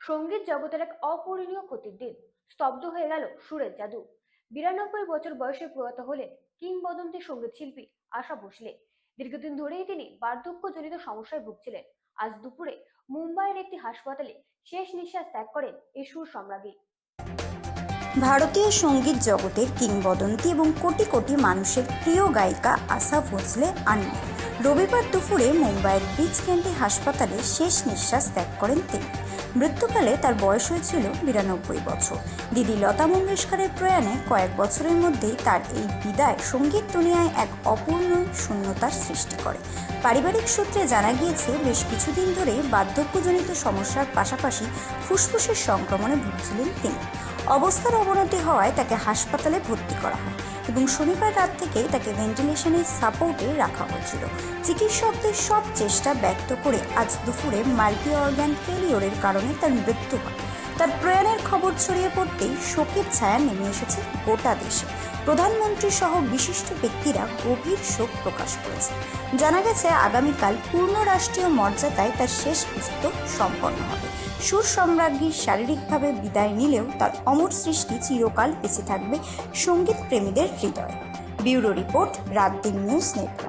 সঙ্গীত জগতের এক অপূরণীয় ক্ষতির দিন। স্তব্ধ হয়ে গেল সুরের জাদু। 92 বছর বয়সে প্রয়াত হলেন কিংবদন্তি সঙ্গীত শিল্পী আশা ভোসলে। দীর্ঘদিন ধরেই তিনি বার্ধক্যজনিত সমস্যায় ভুগছিলেন। আজ দুপুরে মুম্বাইয়ের একটি হাসপাতালে শেষ নিঃশ্বাস ত্যাগ করেন এই সুর সম্রাজ্ঞী। ভারতীয় সঙ্গীত জগতের কিংবদন্তি এবং কোটি কোটি মানুষের প্রিয় গায়িকা আশা ভোসলে আন্না রবিবার দুপুরে মুম্বাইয়ের ব্রিচ ক্যান্ডি হাসপাতালে শেষ নিঃশ্বাস ত্যাগ করেন তিনি। মৃত্যুকালে তার বয়স হয়েছিল 92 বছর। দিদি লতা মঙ্গেশকরের প্রয়াণে কয়েক বছরের মধ্যেই তার এই বিদায় সঙ্গীত দুনিয়ায় এক অপূর্ণ শূন্যতার সৃষ্টি করে। পারিবারিক সূত্রে জানা গিয়েছে, বেশ কিছুদিন ধরে বার্ধক্যজনিত সমস্যার পাশাপাশি ফুসফুসের সংক্রমণে ভুগছিলেন তিনি। অবস্থার অবনতি হওয়ায় তাকে হাসপাতালে ভর্তি করা হয় এবং শনিবার রাত থেকেই তাকে ভেন্টিলেশনের সাপোর্টে রাখা হয়েছিল। চিকিৎসকদের সব চেষ্টা ব্যর্থ করে আজ দুপুরে মাল্টি অর্গান ফেলিওরের কারণে তার মৃত্যু হয়। তার প্রয়াণের খবর ছড়িয়ে পড়তেই শোকের ছায়া নেমে এসেছে গোটা দেশে। প্রধানমন্ত্রী সহ বিশিষ্ট ব্যক্তিরা গভীর শোক প্রকাশ করেছে। জানা গেছে, আগামীকাল পূর্ণ রাষ্ট্রীয় মর্যাদায় তার শেষকৃত্য সম্পন্ন হবে। সুর সম্রাজ্ঞী শারীরিকভাবে বিদায় নিলেও তার অমর সৃষ্টি চিরকাল বেঁচে থাকবে সঙ্গীত প্রেমীদের হৃদয়ে। ব্যুরো রিপোর্ট, রাত দিন নিউজ নেটওয়ার্ক।